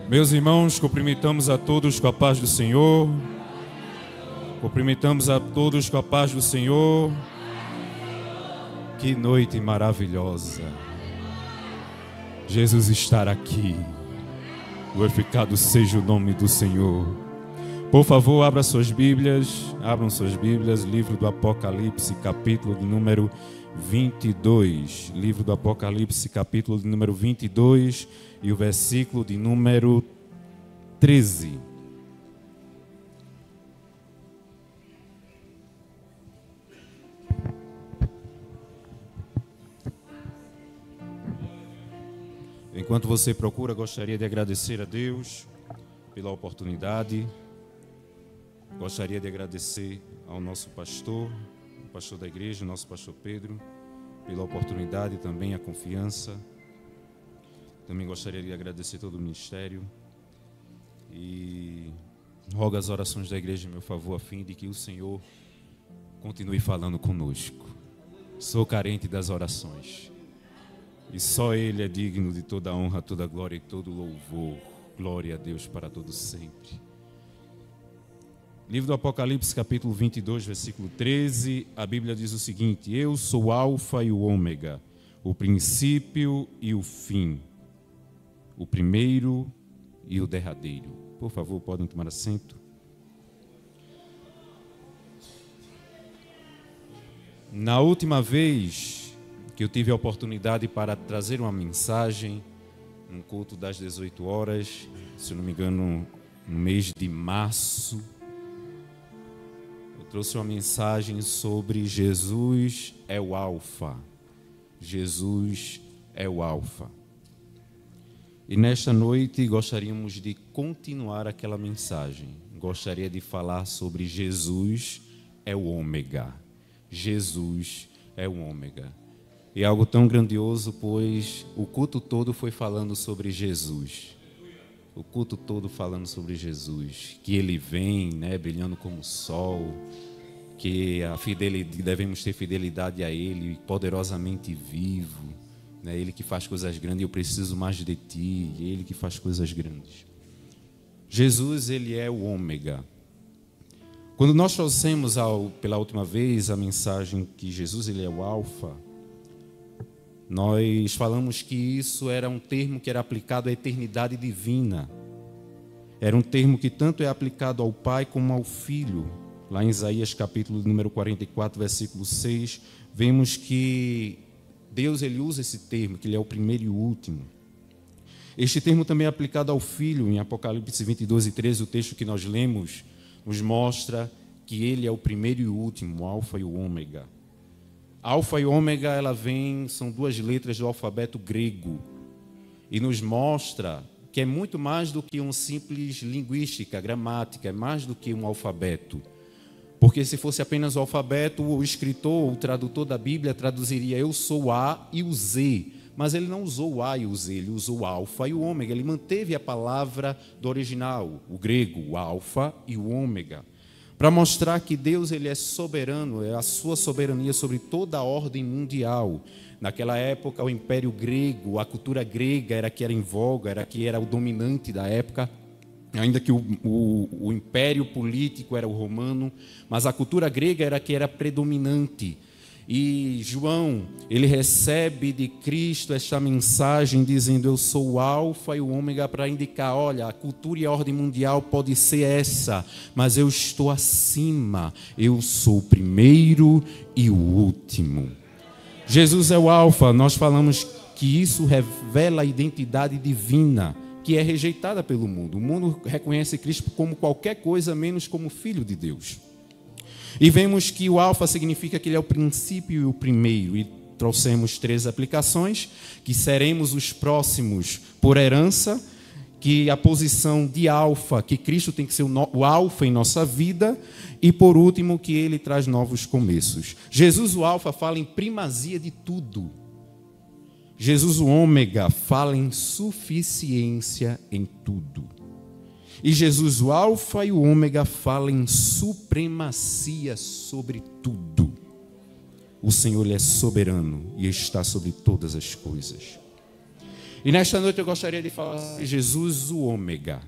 Meus irmãos, cumprimentamos a todos com a paz do Senhor. Cumprimentamos a todos com a paz do Senhor. Que noite maravilhosa. Jesus está aqui. Glorificado seja o nome do Senhor. Por favor, abram suas Bíblias, livro do Apocalipse, capítulo de número 22. Livro do Apocalipse, capítulo de número 22 e o versículo de número 13. Enquanto você procura, gostaria de agradecer a Deus pela oportunidade. Gostaria de agradecer ao nosso pastor, o pastor da igreja, o nosso pastor Pedro, pela oportunidade e também a confiança. Também gostaria de agradecer todo o ministério e rogo as orações da igreja em meu favor, a fim de que o Senhor continue falando conosco. Sou carente das orações e só Ele é digno de toda a honra, toda a glória e todo o louvor. Glória a Deus para todos sempre. Livro do Apocalipse, capítulo 22, versículo 13, a Bíblia diz o seguinte: Eu sou o Alfa e o Ômega, o princípio e o fim, o primeiro e o derradeiro. Por favor, podem tomar assento. Na última vez que eu tive a oportunidade para trazer uma mensagem, um culto das 18 horas, se não me engano, no mês de março, eu trouxe uma mensagem sobre Jesus é o Alfa. Jesus é o Alfa. E nesta noite gostaríamos de continuar aquela mensagem. Gostaria de falar sobre Jesus é o Ômega. Jesus é o Ômega. E algo tão grandioso, pois o culto todo foi falando sobre Jesus. O culto todo falando sobre Jesus. Que Ele vem, brilhando como o sol. Que devemos ter fidelidade a Ele, poderosamente vivo. Ele que faz coisas grandes, eu preciso mais de Ti. Ele que faz coisas grandes. Jesus, Ele é o Ômega. Quando nós trouxemos pela última vez a mensagem que Jesus, Ele é o Alfa, nós falamos que isso era um termo que era aplicado à eternidade divina. Era um termo que tanto é aplicado ao Pai como ao Filho. Lá em Isaías capítulo número 44, versículo 6, vemos que Deus ele usa esse termo, que Ele é o primeiro e o último. Este termo também é aplicado ao Filho. Em Apocalipse 22 e 13, o texto que nós lemos nos mostra que Ele é o primeiro e o último, o Alfa e o Ômega. Alfa e Ômega, são duas letras do alfabeto grego e nos mostra que é muito mais do que uma simples linguística, gramática, é mais do que um alfabeto. Porque se fosse apenas o alfabeto, o escritor, o tradutor da Bíblia traduziria eu sou o A e o Z. Mas ele não usou o A e o Z, ele usou o Alfa e o Ômega. Ele manteve a palavra do original, o grego, o Alfa e o Ômega. Para mostrar que Deus ele é soberano, é a sua soberania sobre toda a ordem mundial. Naquela época, o Império Grego, a cultura grega era que era em voga, era que era o dominante da época. Ainda que o império político era o romano, mas a cultura grega era que era predominante. E João, ele recebe de Cristo esta mensagem dizendo: eu sou o Alfa e o Ômega, para indicar, olha, a cultura e a ordem mundial pode ser essa, mas eu estou acima, eu sou o primeiro e o último. Jesus é o Alfa. Nós falamos que isso revela a identidade divina, que é rejeitada pelo mundo. O mundo reconhece Cristo como qualquer coisa, menos como Filho de Deus. E vemos que o Alfa significa que Ele é o princípio e o primeiro. E trouxemos 3 aplicações, que seremos os próximos por herança, que a posição de Alfa, que Cristo tem que ser o Alfa em nossa vida, e por último, que Ele traz novos começos. Jesus, o Alfa, fala em primazia de tudo. Jesus, o Ômega, fala em suficiência em tudo. E Jesus, o Alfa e o Ômega, fala em supremacia sobre tudo. O Senhor ele é soberano e está sobre todas as coisas. E nesta noite eu gostaria de falar sobre Jesus, o ômega,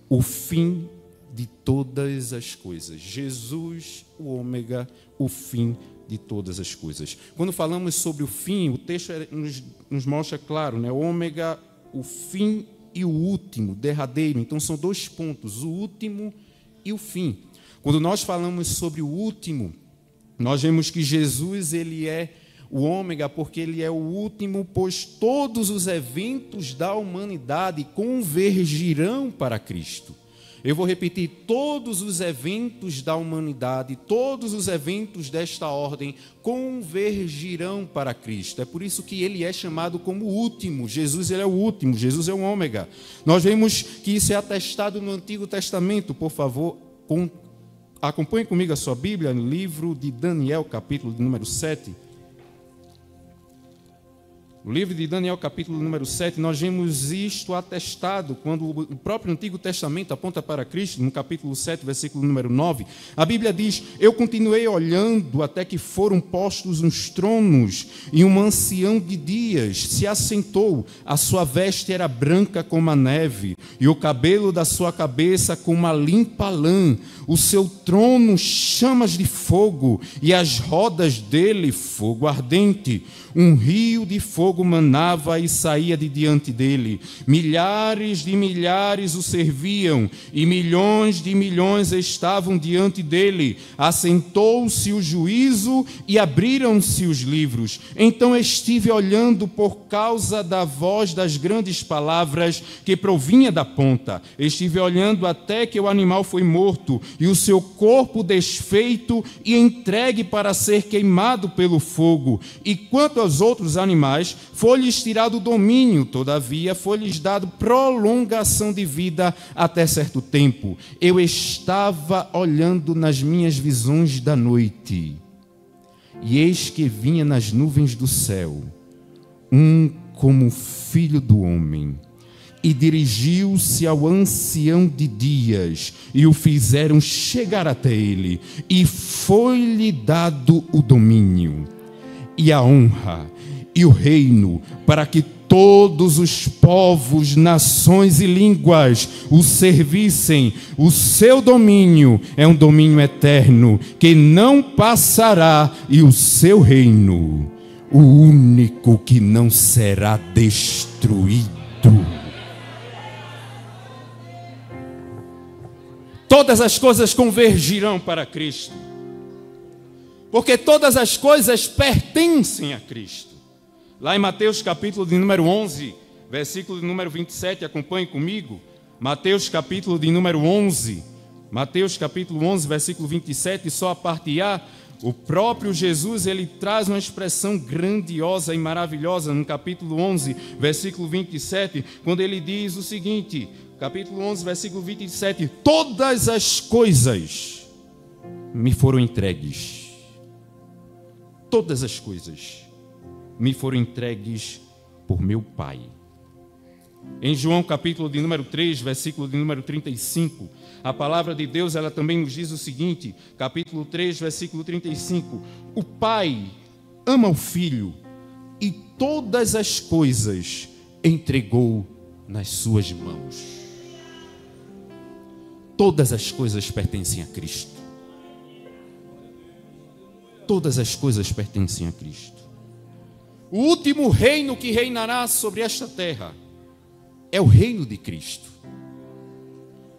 o fim de todas as coisas. Jesus, o ômega, o fim de todas as coisas. Quando falamos sobre o fim, o texto nos mostra claro, né? O ômega, o fim e o último, derradeiro. Então são dois pontos, o último e o fim. Quando nós falamos sobre o último, nós vemos que Jesus, ele é o ômega, porque ele é o último, pois todos os eventos da humanidade convergirão para Cristo. Eu vou repetir, todos os eventos da humanidade, todos os eventos desta ordem convergirão para Cristo. É por isso que ele é chamado como o último. Jesus, ele é o último, Jesus é o ômega. Nós vemos que isso é atestado no Antigo Testamento. Por favor, acompanhe comigo a sua Bíblia, no livro de Daniel, capítulo de número 7. No livro de Daniel, capítulo número 7, nós vemos isto atestado quando o próprio Antigo Testamento aponta para Cristo, no capítulo 7, versículo número 9. A Bíblia diz: eu continuei olhando até que foram postos uns tronos, e um ancião de dias se assentou. A sua veste era branca como a neve, e o cabelo da sua cabeça como uma limpa lã. O seu trono chamas de fogo, e as rodas dele fogo ardente. Um rio de fogo manava e saía de diante dele. Milhares de milhares o serviam, e milhões de milhões estavam diante dele. Assentou-se o juízo e abriram-se os livros. Então estive olhando por causa da voz das grandes palavras que provinha da ponta. Estive olhando até que o animal foi morto, e o seu corpo desfeito e entregue para ser queimado pelo fogo. E quanto aos outros animais, foi-lhes tirado o domínio, todavia foi-lhes dado prolongação de vida até certo tempo. Eu estava olhando nas minhas visões da noite, e eis que vinha nas nuvens do céu um como filho do homem, e dirigiu-se ao ancião de dias, e o fizeram chegar até ele, e foi-lhe dado o domínio, e a honra, e o reino, para que todos os povos, nações e línguas o servissem. O seu domínio é um domínio eterno, que não passará, e o seu reino, o único que não será destruído. Todas as coisas convergirão para Cristo, porque todas as coisas pertencem a Cristo. Lá em Mateus capítulo de número 11, versículo de número 27, acompanhe comigo. Mateus capítulo de número 11, Mateus capítulo 11, versículo 27, só a parte A, o próprio Jesus, ele traz uma expressão grandiosa e maravilhosa no capítulo 11, versículo 27, quando ele diz o seguinte, capítulo 11, versículo 27, todas as coisas me foram entregues. Todas as coisas me foram entregues por meu Pai. Em João capítulo de número 3, versículo de número 35, a palavra de Deus, ela também nos diz o seguinte, capítulo 3, versículo 35, o Pai ama o Filho e todas as coisas entregou nas suas mãos. Todas as coisas pertencem a Cristo. Todas as coisas pertencem a Cristo. O último reino que reinará sobre esta terra é o reino de Cristo.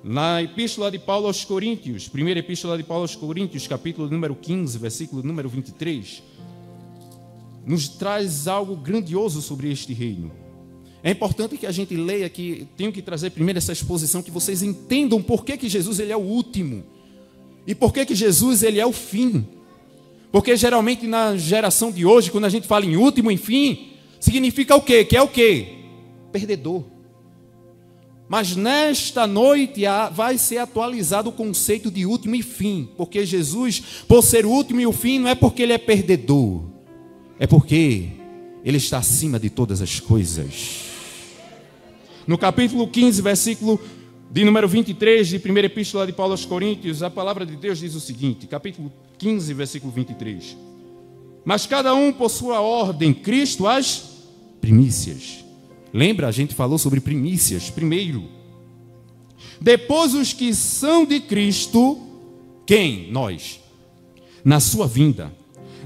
Na epístola de Paulo aos Coríntios, primeira epístola de Paulo aos Coríntios, capítulo número 15, versículo número 23, nos traz algo grandioso sobre este reino. É importante que a gente leia aqui, tenho que trazer primeiro essa exposição, que vocês entendam por que Jesus ele é o último e por que Jesus ele é o fim. Porque geralmente na geração de hoje, quando a gente fala em último e fim, significa o quê? Que é o quê? Perdedor. Mas nesta noite vai ser atualizado o conceito de último e fim, porque Jesus, por ser o último e o fim, não é porque ele é perdedor, é porque ele está acima de todas as coisas. No capítulo 15, versículo de número 23, de primeira epístola de Paulo aos Coríntios, a palavra de Deus diz o seguinte, capítulo 15, versículo 23. Mas cada um por sua ordem, Cristo as primícias, Lembra? A gente falou sobre primícias. Primeiro. Depois os que são de Cristo. Quem? Nós. Na sua vinda.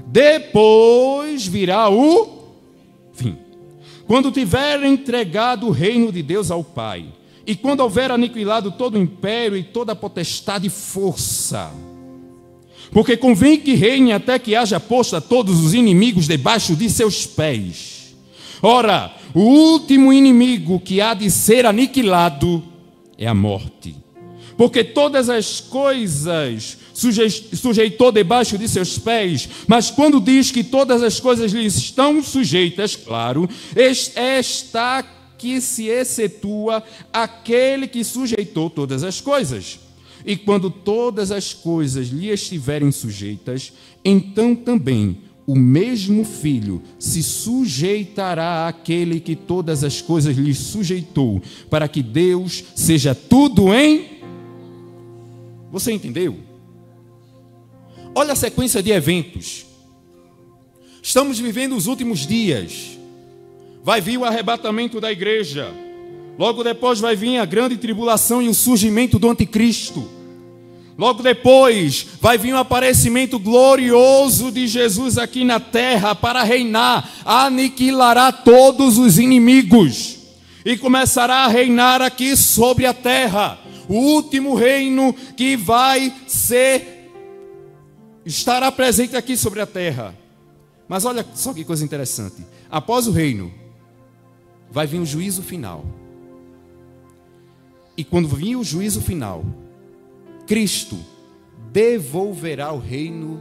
Depois virá o fim. Quando tiver entregado o reino de Deus ao Pai. E quando houver aniquilado todo o império e toda a potestade e força. Porque convém que reine até que haja posto a todos os inimigos debaixo de seus pés. Ora, o último inimigo que há de ser aniquilado é a morte. Porque todas as coisas sujeitou debaixo de seus pés, mas quando diz que todas as coisas lhe estão sujeitas, claro, está que se excetua aquele que sujeitou todas as coisas. E quando todas as coisas lhe estiverem sujeitas, então também o mesmo Filho se sujeitará àquele que todas as coisas lhe sujeitou, para que Deus seja tudo em... Você entendeu? Olha a sequência de eventos. Estamos vivendo os últimos dias. Vai vir o arrebatamento da igreja. Logo depois vai vir a grande tribulação e o surgimento do anticristo. Logo depois vai vir o aparecimento glorioso de Jesus aqui na terra para reinar. Aniquilará todos os inimigos e começará a reinar aqui sobre a terra. O último reino que estará presente aqui sobre a terra. Mas olha só que coisa interessante. Após o reino, vai vir o juízo final. E quando vir o juízo final, Cristo devolverá o reino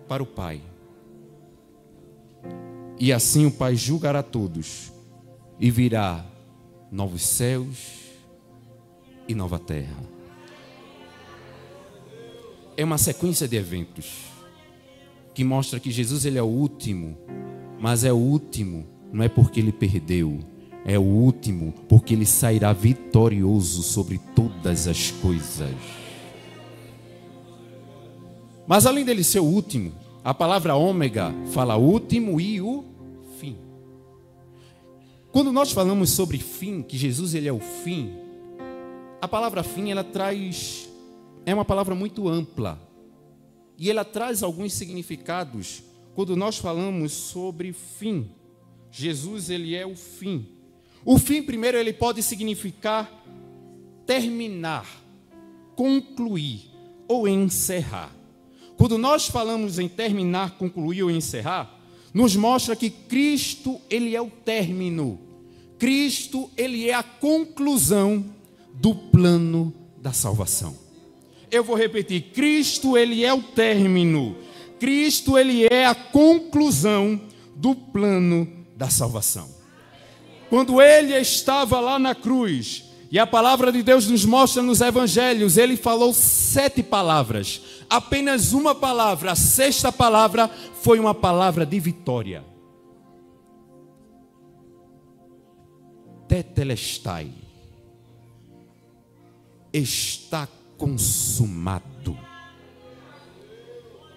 para o Pai. E assim o Pai julgará todos. E virá novos céus e nova terra. É uma sequência de eventos que mostra que Jesus ele é o último, mas é o último não é porque ele perdeu, é o último porque ele sairá vitorioso sobre todas as coisas. Mas além dele ser o último, a palavra ômega fala último e o fim. Quando nós falamos sobre fim, que Jesus ele é o fim, a palavra fim é uma palavra muito ampla. E ela traz alguns significados quando nós falamos sobre fim. Jesus ele é o fim. O fim primeiro ele pode significar terminar, concluir ou encerrar. Quando nós falamos em terminar, concluir ou encerrar, nos mostra que Cristo ele é o término. Cristo ele é a conclusão do plano da salvação. Eu vou repetir, Cristo ele é o término. Cristo ele é a conclusão do plano da salvação. Quando ele estava lá na cruz, e a palavra de Deus nos mostra nos evangelhos, ele falou 7 palavras. Apenas uma palavra, a 6ª palavra, foi uma palavra de vitória. Tetelestai. Está consumado.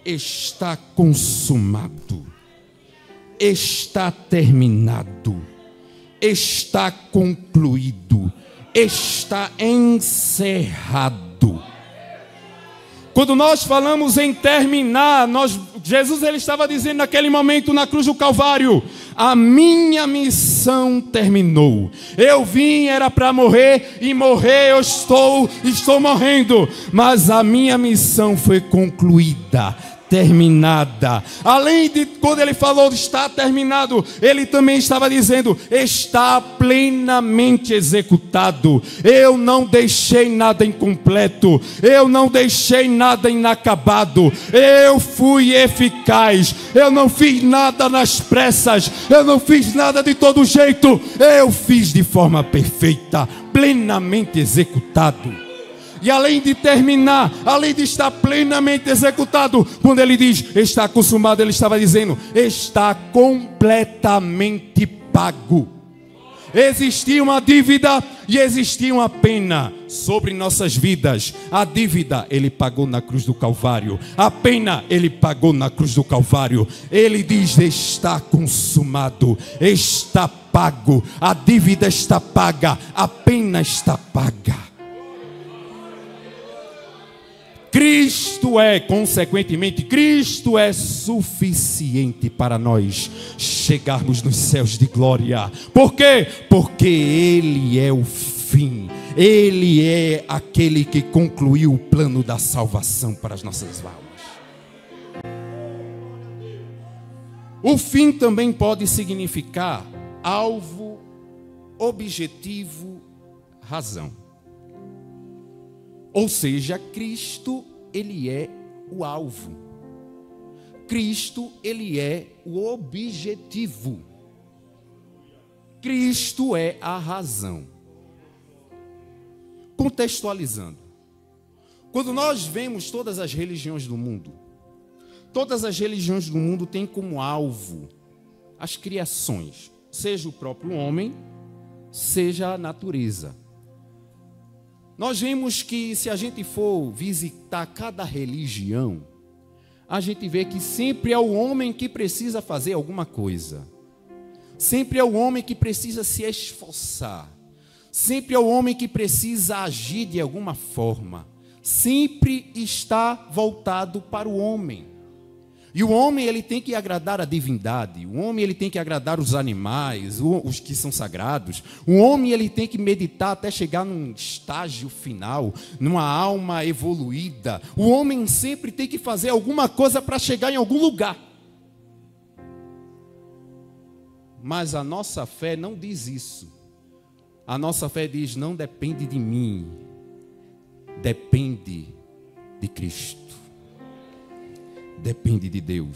Está consumado. Está terminado. Está concluído. Está encerrado. Quando nós falamos em terminar, Jesus ele estava dizendo naquele momento na cruz do Calvário: a minha missão terminou. Eu vim era para morrer e morrer eu estou morrendo, mas a minha missão foi concluída, terminada. Além de quando ele falou está terminado, ele também estava dizendo está plenamente executado. Eu não deixei nada incompleto, eu não deixei nada inacabado. Eu fui eficaz, eu não fiz nada nas pressas, eu não fiz nada de todo jeito, eu fiz de forma perfeita, plenamente executado. E além de terminar, além de estar plenamente executado, quando ele diz está consumado, ele estava dizendo está completamente pago. Existia uma dívida e existia uma pena sobre nossas vidas. A dívida Ele pagou na cruz do Calvário. A pena Ele pagou na cruz do Calvário. Ele diz: está consumado, está pago. A dívida está paga, a pena está paga. Consequentemente, Cristo é suficiente para nós chegarmos nos céus de glória. Por quê? Porque Ele é o fim. Ele é aquele que concluiu o plano da salvação para as nossas almas. O fim também pode significar alvo, objetivo, razão. Ou seja, Cristo, Ele é o alvo. Cristo, Ele é o objetivo. Cristo é a razão. Contextualizando. Quando nós vemos todas as religiões do mundo, todas as religiões do mundo têm como alvo as criações, seja o próprio homem, seja a natureza. Nós vemos que se a gente for visitar cada religião, a gente vê que sempre é o homem que precisa fazer alguma coisa. Sempre é o homem que precisa se esforçar. Sempre é o homem que precisa agir de alguma forma. Sempre está voltado para o homem. E o homem, ele tem que agradar a divindade. O homem, ele tem que agradar os animais, os que são sagrados. O homem, ele tem que meditar até chegar num estágio final, numa alma evoluída. O homem sempre tem que fazer alguma coisa para chegar em algum lugar. Mas a nossa fé não diz isso. A nossa fé diz: não depende de mim, depende de Cristo. Depende de Deus.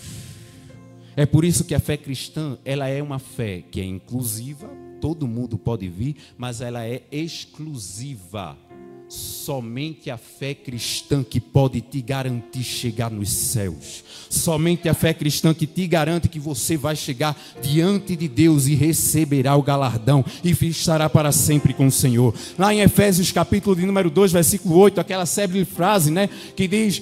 É por isso que a fé cristã, ela é uma fé que é inclusiva, todo mundo pode vir, mas ela é exclusiva. Somente a fé cristã que pode te garantir chegar nos céus. Somente a fé cristã que te garante que você vai chegar diante de Deus e receberá o galardão e estará para sempre com o Senhor. Lá em Efésios capítulo de número 2, versículo 8, aquela célebre frase, que diz,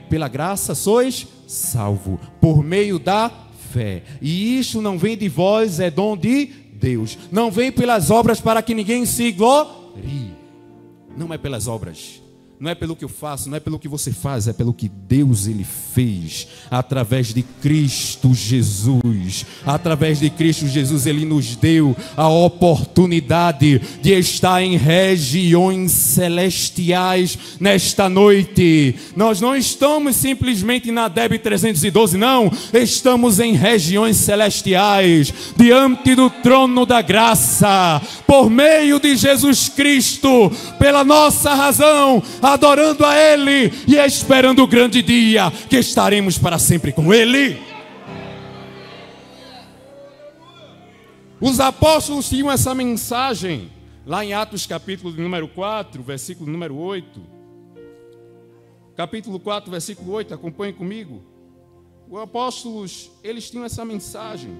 pela graça sois salvo por meio da fé. E isto não vem de vós, é dom de Deus. Não vem pelas obras para que ninguém se glorie. Não é pelas obras, não é pelo que eu faço, não é pelo que você faz, é pelo que Deus ele fez através de Cristo Jesus. Através de Cristo Jesus ele nos deu a oportunidade de estar em regiões celestiais nesta noite. Nós não estamos simplesmente na DEB 312, não. Estamos em regiões celestiais, diante do trono da graça, por meio de Jesus Cristo, pela nossa razão, adorando a Ele e esperando o grande dia que estaremos para sempre com Ele. Os apóstolos tinham essa mensagem lá em Atos capítulo número 4, versículo número 8. Capítulo 4, versículo 8, acompanhem comigo. Os apóstolos, eles tinham essa mensagem.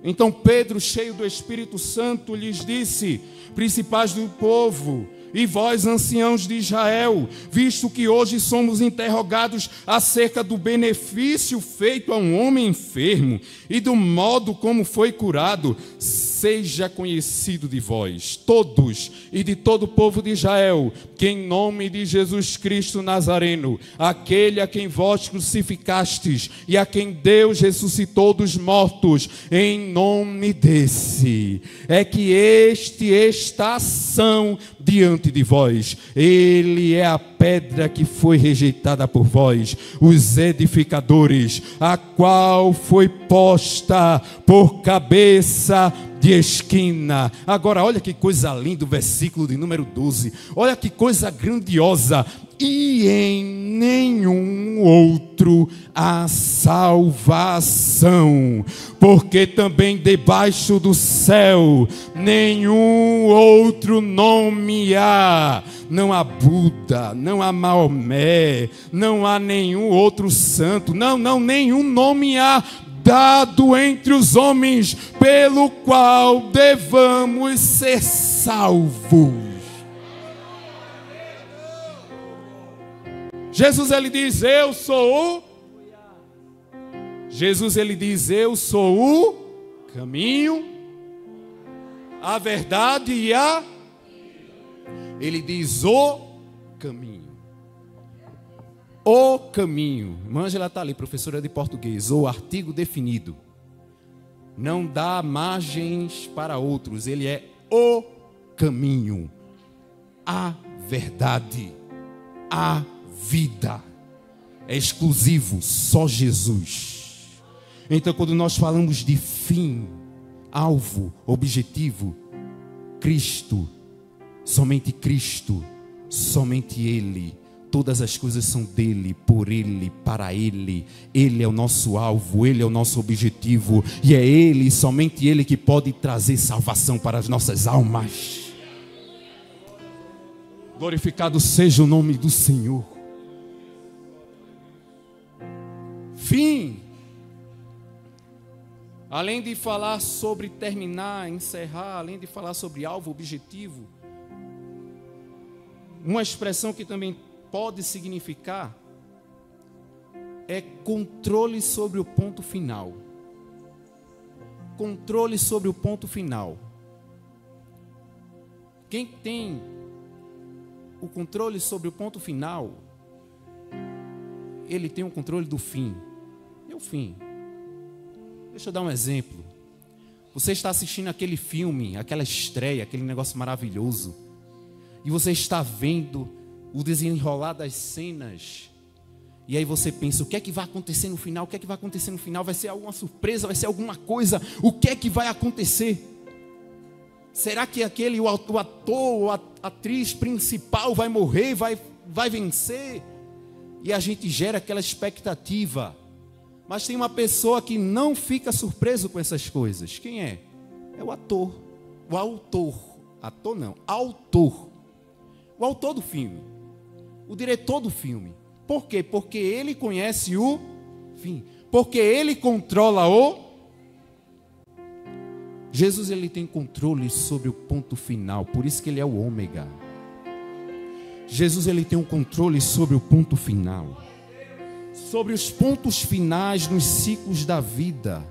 Então Pedro, cheio do Espírito Santo, lhes disse: principais do povo, e vós, anciãos de Israel, visto que hoje somos interrogados acerca do benefício feito a um homem enfermo e do modo como foi curado, seja conhecido de vós, todos e de todo o povo de Israel, que em nome de Jesus Cristo Nazareno, aquele a quem vós crucificastes e a quem Deus ressuscitou dos mortos, em nome desse, é que este está ação diante de vós. Ele é a pedra que foi rejeitada por vós, os edificadores, a qual foi posta por cabeça de esquina. Agora olha que coisa linda o versículo de número 12. Olha que coisa grandiosa. E em nenhum outro há salvação, porque também debaixo do céu nenhum outro nome há. Não há Buda, não há Maomé, não há nenhum outro santo, não, nenhum nome há dado entre os homens, pelo qual devamos ser salvos. Jesus, ele diz, eu sou o... Jesus, ele diz, eu sou o caminho, a verdade e a... Ele diz, o caminho. O caminho. Irmã Ângela está ali, professora de português. O artigo definido. Não dá margens para outros. Ele é o caminho, a verdade, a vida. É exclusivo, só Jesus. Então, quando nós falamos de fim, alvo, objetivo, Cristo, somente Cristo, somente Ele. Todas as coisas são dele, por ele, para ele. Ele é o nosso alvo, ele é o nosso objetivo. E é ele, somente ele, que pode trazer salvação para as nossas almas. Glorificado seja o nome do Senhor. Fim. Além de falar sobre terminar, encerrar, além de falar sobre alvo, objetivo, uma expressão que também pode significar é controle sobre o ponto final. Controle sobre o ponto final. Quem tem o controle sobre o ponto final, ele tem o controle do fim. E o fim? Deixa eu dar um exemplo. Você está assistindo aquele filme, aquela estreia, aquele negócio maravilhoso, e você está vendo o desenrolar das cenas, e aí você pensa, o que é que vai acontecer no final? O que é que vai acontecer no final? Vai ser alguma surpresa? Vai ser alguma coisa? O que é que vai acontecer? Será que o ator ou a atriz principal vai morrer, vai vencer? E a gente gera aquela expectativa. Mas tem uma pessoa que não fica surpreso com essas coisas. Quem é? É o ator. O autor. Ator não, autor. O autor do filme. O diretor do filme. Por quê? Porque ele conhece o fim. Porque ele controla o... Jesus, ele tem controle sobre o ponto final. Por isso que ele é o ômega. Jesus, ele tem um controle sobre o ponto final. Sobre os pontos finais nos ciclos da vida.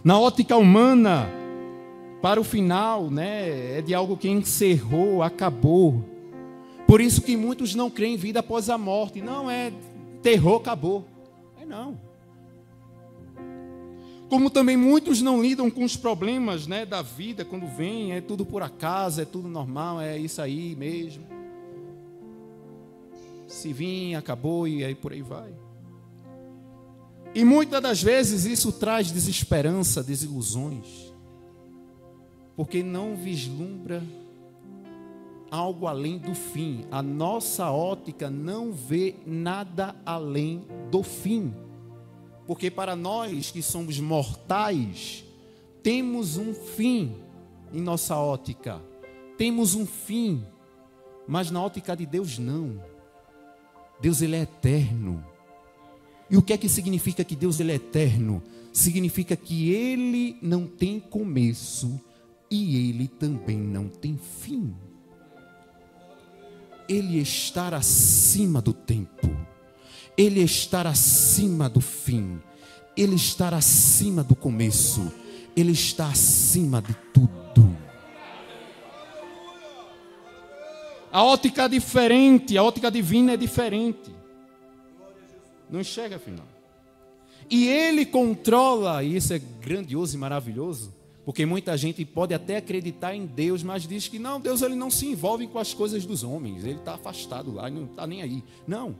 Na ótica humana, para o final, né, é de algo que encerrou, acabou. Por isso que muitos não creem em vida após a morte. Não, é terror, acabou. Não. Como também muitos não lidam com os problemas, né, da vida, quando vem, é tudo por acaso, é tudo normal, é isso aí mesmo. Se vir, acabou e aí por aí vai. E muitas das vezes isso traz desesperança, desilusões, porque não vislumbra algo além do fim. A nossa ótica não vê nada além do fim. Porque para nós que somos mortais, temos um fim em nossa ótica. Temos um fim, mas na ótica de Deus não. Deus, ele é eterno. E o que é que significa que Deus, ele é eterno? Significa que ele não tem começo e ele também não tem fim. Ele está acima do tempo. Ele está acima do fim. Ele está acima do começo. Ele está acima de tudo. A ótica é diferente. A ótica divina é diferente. Não enxerga afinal. E ele controla, e isso é grandioso e maravilhoso, porque muita gente pode até acreditar em Deus, mas diz que não, Deus, ele não se envolve com as coisas dos homens, ele está afastado lá, ele não está nem aí. Não,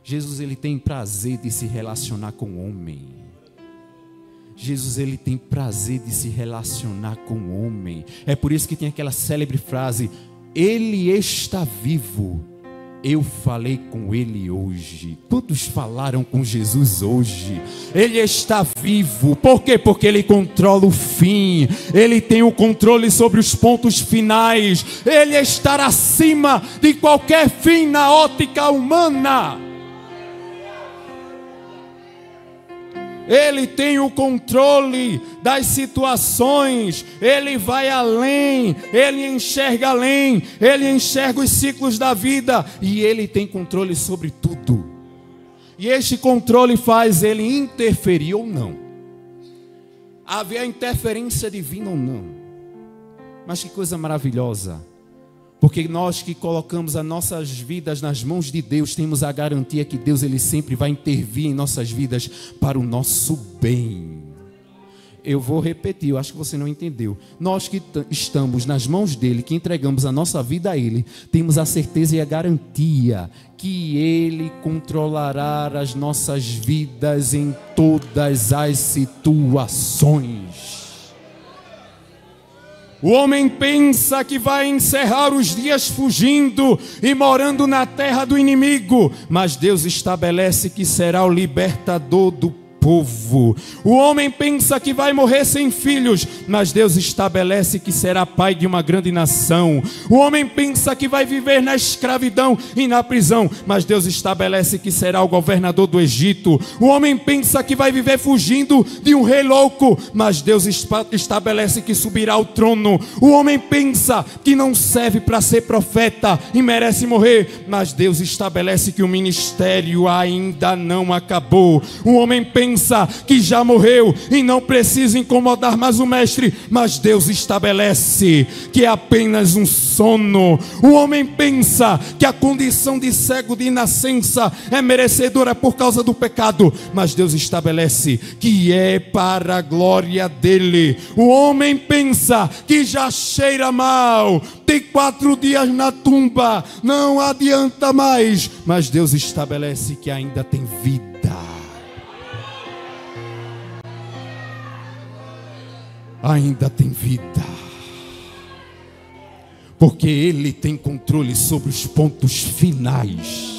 Jesus, ele tem prazer de se relacionar com o homem. Jesus, ele tem prazer de se relacionar com o homem. É por isso que tem aquela célebre frase, ele está vivo. Eu falei com ele hoje. Quantos falaram com Jesus hoje? Ele está vivo. Por quê? Porque ele controla o fim. Ele tem o controle sobre os pontos finais. Ele está acima de qualquer fim na ótica humana. Ele tem o controle das situações, Ele vai além, Ele enxerga além, Ele enxerga os ciclos da vida e Ele tem controle sobre tudo. E este controle faz Ele interferir ou não, haver a interferência divina ou não. Mas que coisa maravilhosa, porque nós que colocamos as nossas vidas nas mãos de Deus, temos a garantia que Deus Ele sempre vai intervir em nossas vidas para o nosso bem. Eu vou repetir, eu acho que você não entendeu. Nós que estamos nas mãos dEle, que entregamos a nossa vida a Ele, temos a certeza e a garantia que Ele controlará as nossas vidas em todas as situações. O homem pensa que vai encerrar os dias fugindo e morando na terra do inimigo, mas Deus estabelece que será o libertador do povo. O homem pensa que vai morrer sem filhos, mas Deus estabelece que será pai de uma grande nação. O homem pensa que vai viver na escravidão e na prisão, mas Deus estabelece que será o governador do Egito. O homem pensa que vai viver fugindo de um rei louco, mas Deus estabelece que subirá ao trono. O homem pensa que não serve para ser profeta e merece morrer, mas Deus estabelece que o ministério ainda não acabou. O homem pensa que já morreu e não precisa incomodar mais o mestre, mas Deus estabelece que é apenas um sono. O homem pensa que a condição de cego de nascença é merecedora por causa do pecado, mas Deus estabelece que é para a glória dele. O homem pensa que já cheira mal, tem 4 dias na tumba, não adianta mais, mas Deus estabelece que ainda tem vida. Ainda tem vida, porque Ele tem controle sobre os pontos finais.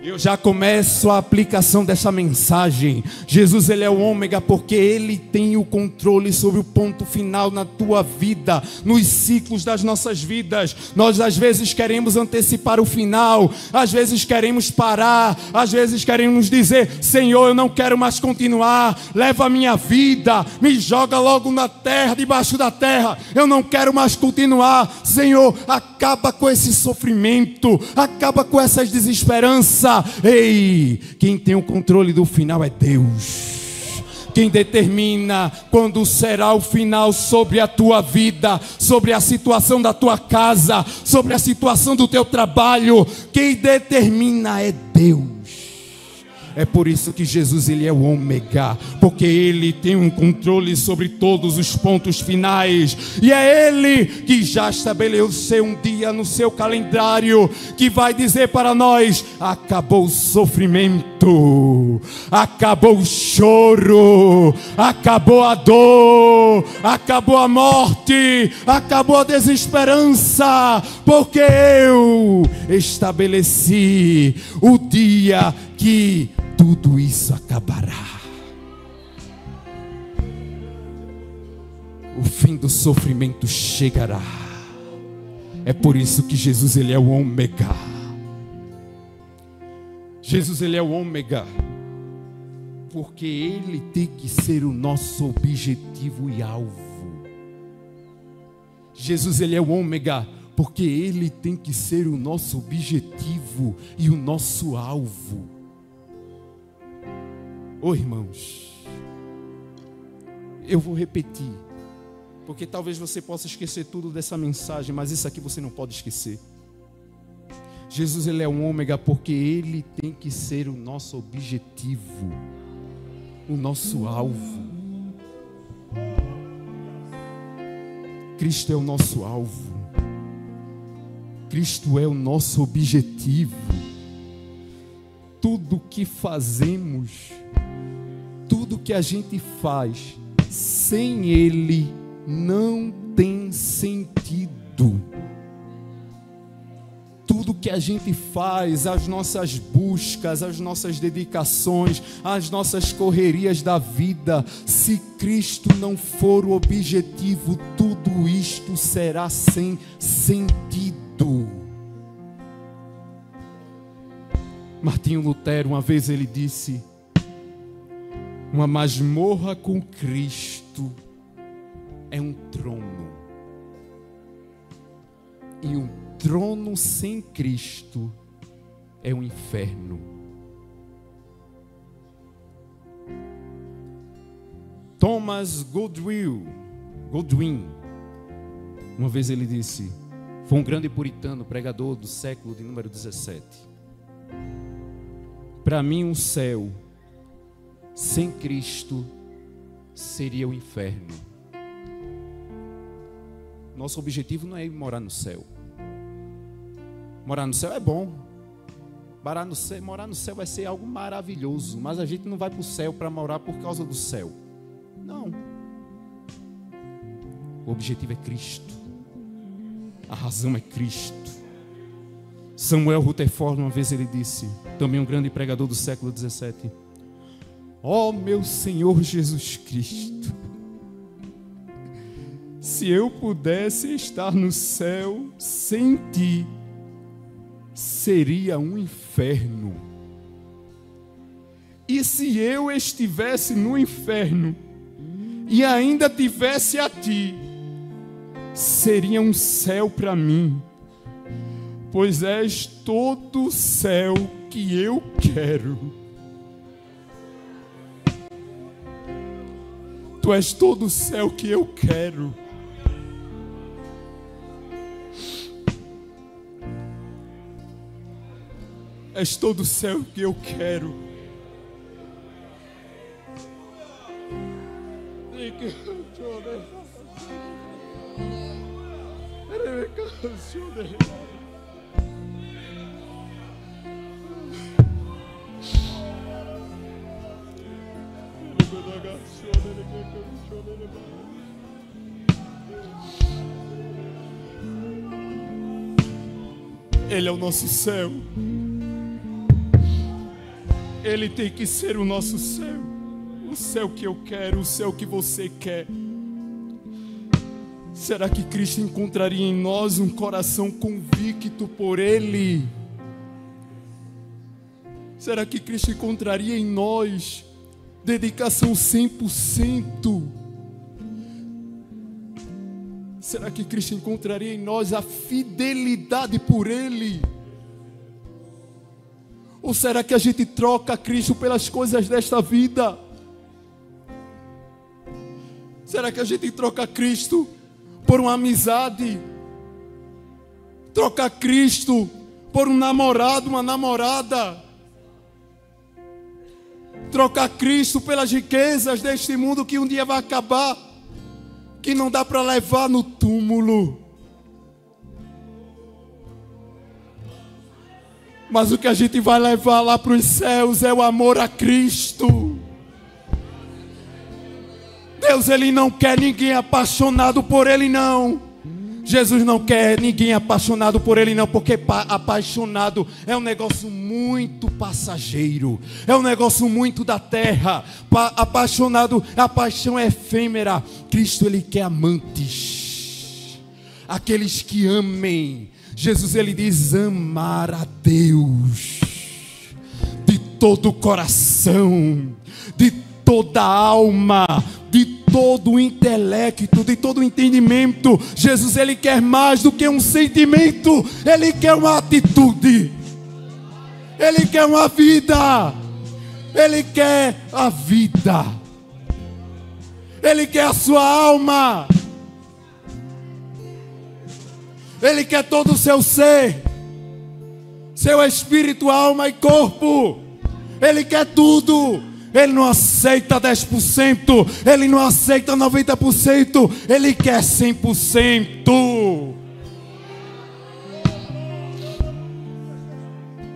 Eu já começo a aplicação dessa mensagem. Jesus, Ele é o ômega, porque Ele tem o controle sobre o ponto final na tua vida, nos ciclos das nossas vidas. Nós às vezes queremos antecipar o final, às vezes queremos parar, às vezes queremos dizer: Senhor, eu não quero mais continuar, leva a minha vida, me joga logo na terra, debaixo da terra, eu não quero mais continuar. Senhor, acaba com esse sofrimento, acaba com essas desesperanças. Ei, quem tem o controle do final é Deus. Quem determina quando será o final sobre a tua vida, sobre a situação da tua casa, sobre a situação do teu trabalho, quem determina é Deus. É por isso que Jesus, Ele é o ômega, porque Ele tem um controle sobre todos os pontos finais, e é Ele que já estabeleceu um dia no seu calendário, que vai dizer para nós: acabou o sofrimento, acabou o choro, acabou a dor, acabou a morte, acabou a desesperança, porque eu estabeleci o dia que tudo isso acabará. O fim do sofrimento chegará. É por isso que Jesus, Ele é o ômega. Jesus, Ele é o ômega, porque Ele tem que ser o nosso objetivo e alvo. Jesus, Ele é o ômega, porque Ele tem que ser o nosso objetivo e o nosso alvo. Oh, irmãos, eu vou repetir, porque talvez você possa esquecer tudo dessa mensagem, mas isso aqui você não pode esquecer. Jesus, Ele é o ômega, porque Ele tem que ser o nosso objetivo, o nosso alvo. Cristo é o nosso alvo, Cristo é o nosso objetivo. Tudo que fazemos, tudo que a gente faz sem Ele não tem sentido. Tudo que a gente faz, as nossas buscas, as nossas dedicações, as nossas correrias da vida, se Cristo não for o objetivo, tudo isto será sem sentido. Martinho Lutero, uma vez ele disse: Uma masmorra com Cristo é um trono. E um trono sem Cristo é um inferno. Thomas Godwin, uma vez ele disse, foi um grande puritano, pregador do século de número 17. Para mim, um céu sem Cristo seria o inferno. Nosso objetivo não é ir morar no céu. Morar no céu é bom. Morar no céu vai ser algo maravilhoso. Mas a gente não vai para o céu para morar por causa do céu. Não. O objetivo é Cristo. A razão é Cristo. Samuel Rutherford, uma vez ele disse, também um grande pregador do século 17: ó meu Senhor Jesus Cristo, se eu pudesse estar no céu sem ti, seria um inferno. E se eu estivesse no inferno e ainda tivesse a ti, seria um céu para mim, pois és todo o céu que eu quero. Tu és todo o céu que eu quero. És todo o céu que eu quero. Ele é o nosso céu. Ele tem que ser o nosso céu. O céu que eu quero, o céu que você quer. Será que Cristo encontraria em nós um coração convicto por Ele? Será que Cristo encontraria em nós dedicação 100%? Será que Cristo encontraria em nós a fidelidade por Ele? Ou será que a gente troca Cristo pelas coisas desta vida? Será que a gente troca Cristo por uma amizade? Troca Cristo por um namorado, uma namorada? Trocar Cristo pelas riquezas deste mundo que um dia vai acabar, que não dá para levar no túmulo? Mas o que a gente vai levar lá para os céus é o amor a Cristo. Deus, Ele não quer ninguém apaixonado por Ele, não. Jesus não quer ninguém apaixonado por Ele, não. Porque apaixonado é um negócio muito passageiro. É um negócio muito da terra. Apaixonado, a paixão é efêmera. Cristo, Ele quer amantes. Aqueles que amem. Jesus, Ele diz amar a Deus de todo o coração, de toda a alma, de todo o intelecto, de todo o entendimento. Jesus, Ele quer mais do que um sentimento. Ele quer uma atitude. Ele quer uma vida. Ele quer a vida. Ele quer a sua alma. Ele quer todo o seu ser, seu espírito, alma e corpo. Ele quer tudo. Ele não aceita 10%, Ele não aceita 90%, Ele quer 100%.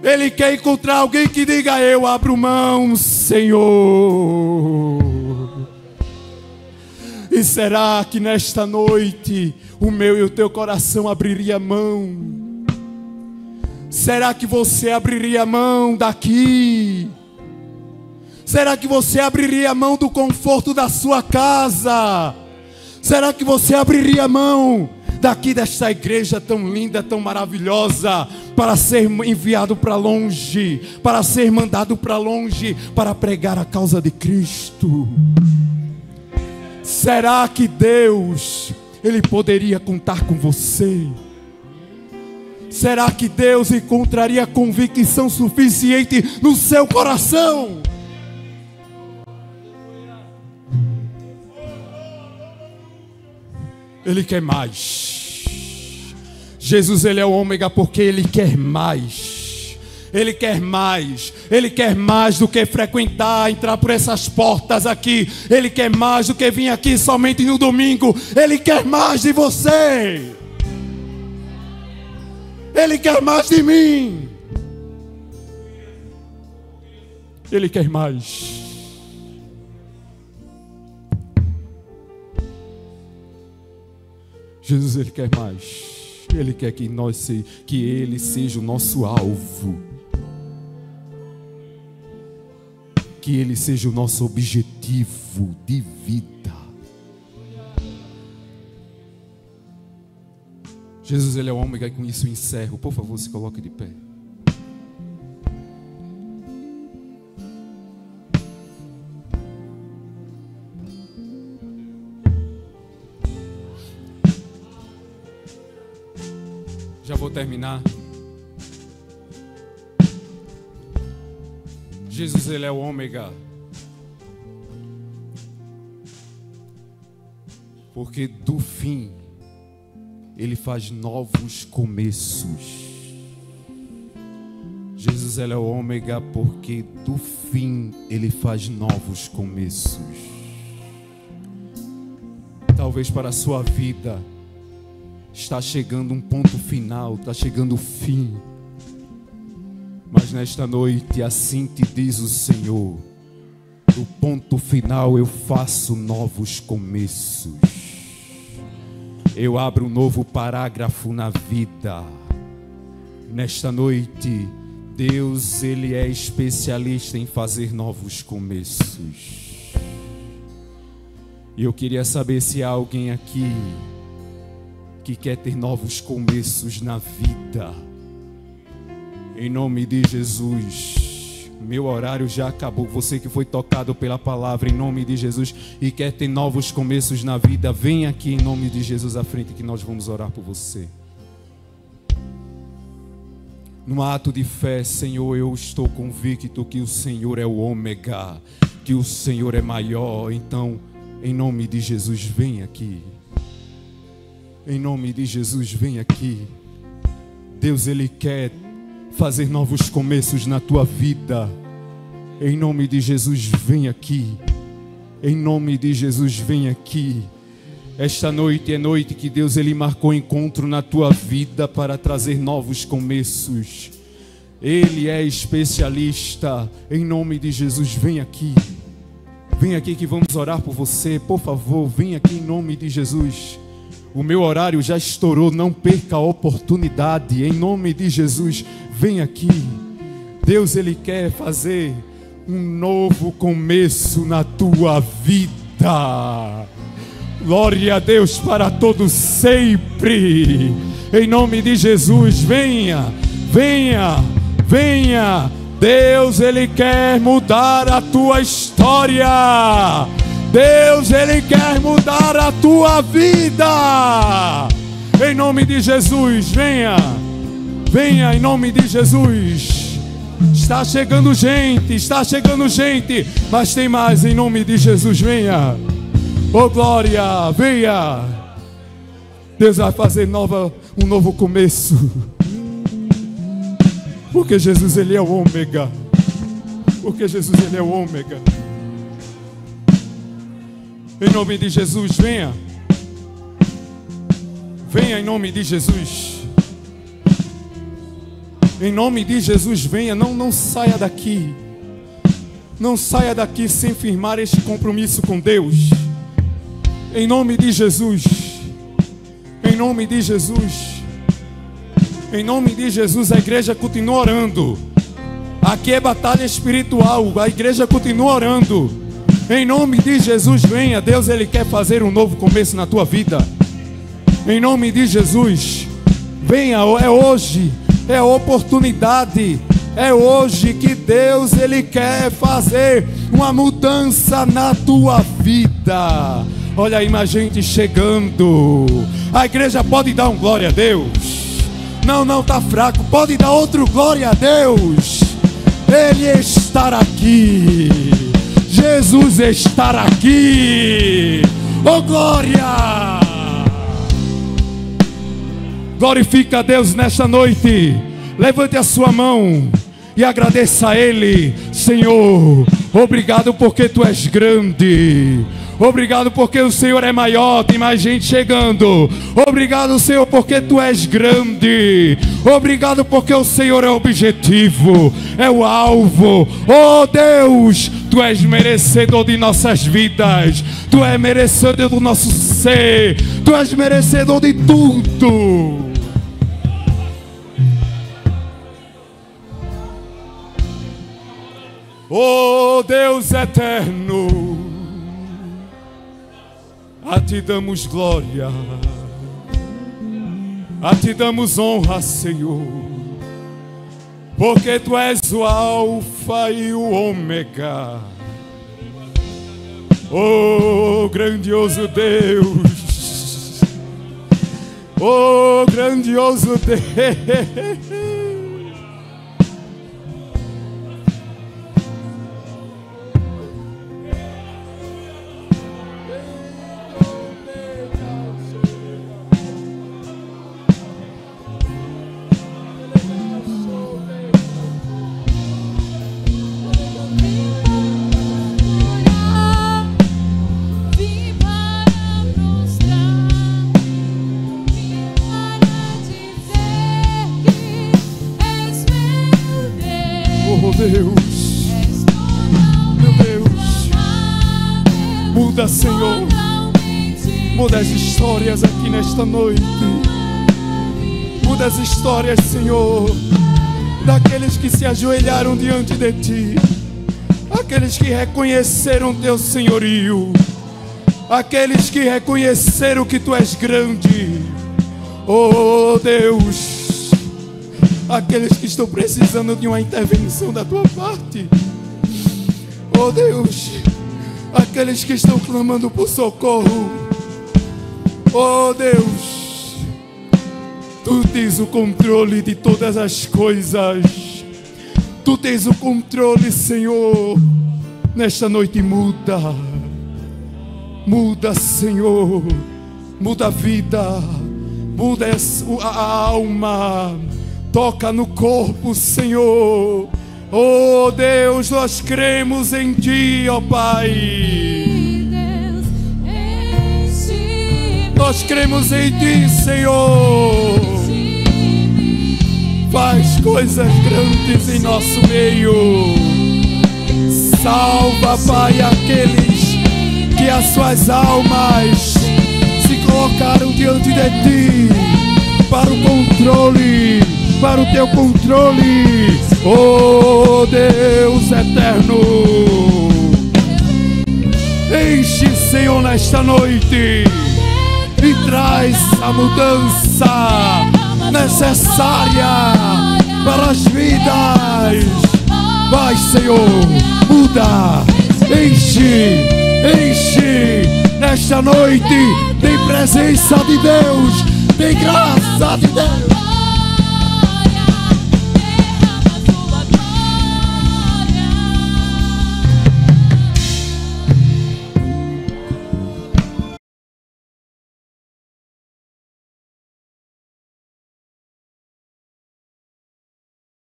Ele quer encontrar alguém que diga: eu abro mão, Senhor. E será que nesta noite o meu e o teu coração abriria mão? Será que você abriria mão daqui? Será que você abriria mão do conforto da sua casa? Será que você abriria mão daqui desta igreja tão linda, tão maravilhosa, para ser enviado para longe, para ser mandado para longe, para pregar a causa de Cristo. Será que Deus, Ele poderia contar com você? Será que Deus encontraria convicção suficiente no seu coração? Ele quer mais. Jesus, Ele é o ômega porque Ele quer mais. Ele quer mais. Ele quer mais do que frequentar, entrar por essas portas aqui. Ele quer mais do que vir aqui somente no domingo. Ele quer mais de você. Ele quer mais de mim. Ele quer mais. Jesus, Ele quer mais. Ele quer que Ele seja o nosso alvo. Que Ele seja o nosso objetivo de vida. Jesus, Ele é o ômega, e com isso eu encerro. Por favor, se coloque de pé. Já vou terminar. Jesus, Ele é o ômega. Porque do fim Ele faz novos começos. Jesus, Ele é o ômega porque do fim Ele faz novos começos. Talvez para a sua vida está chegando um ponto final, está chegando o fim. Mas nesta noite assim te diz o Senhor: no ponto final eu faço novos começos. Eu abro um novo parágrafo na vida. Nesta noite, Deus, Ele é especialista em fazer novos começos. E eu queria saber se há alguém aqui que quer ter novos começos na vida. Em nome de Jesus, meu horário já acabou. Você que foi tocado pela palavra, em nome de Jesus, e quer ter novos começos na vida, vem aqui em nome de Jesus à frente que nós vamos orar por você. Num ato de fé, Senhor, eu estou convicto que o Senhor é o ômega, que o Senhor é maior. Então, em nome de Jesus, vem aqui. Em nome de Jesus, vem aqui. Deus, Ele quer fazer novos começos na tua vida. Em nome de Jesus, vem aqui. Em nome de Jesus, vem aqui. Esta noite é noite que Deus, Ele marcou encontro na tua vida para trazer novos começos. Ele é especialista. Em nome de Jesus, vem aqui. Vem aqui que vamos orar por você. Por favor, vem aqui em nome de Jesus. O meu horário já estourou, não perca a oportunidade. Em nome de Jesus, vem aqui. Deus, Ele quer fazer um novo começo na tua vida. Glória a Deus para todos sempre. Em nome de Jesus, venha, venha, venha. Deus, Ele quer mudar a tua história. Deus, Ele quer mudar a tua vida. Em nome de Jesus, venha. Venha em nome de Jesus. Está chegando gente, mas tem mais. Em nome de Jesus, venha. Oh glória, venha. Deus vai fazer um novo começo. Porque Jesus, Ele é o ômega. Porque Jesus, Ele é o ômega. Em nome de Jesus, venha. Venha em nome de Jesus. Em nome de Jesus, venha. Não saia daqui. Não saia daqui sem firmar este compromisso com Deus. Em nome de Jesus. Em nome de Jesus. Em nome de Jesus, a igreja continua orando. Aqui é batalha espiritual. A igreja continua orando. Em nome de Jesus, venha. Deus, Ele quer fazer um novo começo na tua vida. Em nome de Jesus, venha, é hoje, é a oportunidade. É hoje que Deus, Ele quer fazer uma mudança na tua vida. Olha aí mais gente chegando. A igreja pode dar um glória a Deus. Não está fraco, pode dar outro glória a Deus. Ele estará aqui. Jesus estará aqui. Oh glória! Glorifica a Deus nesta noite. Levante a sua mão e agradeça a Ele. Senhor, obrigado porque Tu és grande. Obrigado porque o Senhor é maior. Tem mais gente chegando. Obrigado, Senhor, porque Tu és grande. Obrigado porque o Senhor é o objetivo, é o alvo. Oh Deus, Tu és merecedor de nossas vidas. Tu és merecedor do nosso ser. Tu és merecedor de tudo. Oh Deus eterno, a Ti damos glória, a Ti damos honra, Senhor, porque Tu és o Alfa e o Ômega. Oh grandioso Deus, oh grandioso Deus. Muda, Senhor, muda as histórias aqui nesta noite. Muda as histórias, Senhor, daqueles que se ajoelharam diante de Ti, aqueles que reconheceram Teu senhorio, aqueles que reconheceram que Tu és grande. Oh Deus, aqueles que estão precisando de uma intervenção da Tua parte. Oh Deus, aqueles que estão clamando por socorro. Oh Deus, Tu tens o controle de todas as coisas. Tu tens o controle, Senhor. Nesta noite muda. Muda, Senhor. Muda a vida. Muda a alma. Toca no corpo, Senhor. Oh Deus, nós cremos em Ti, ó Pai. Nós cremos em Ti, Senhor. Faz coisas grandes em nosso meio. Salva, Pai, aqueles que as suas almas se colocaram diante de Ti para o controle, para o Teu controle. Oh Deus eterno, enche, Senhor, nesta noite e traz a mudança necessária para as vidas. Vai, Senhor, muda, enche, nesta noite. Tem presença de Deus, tem graça de Deus.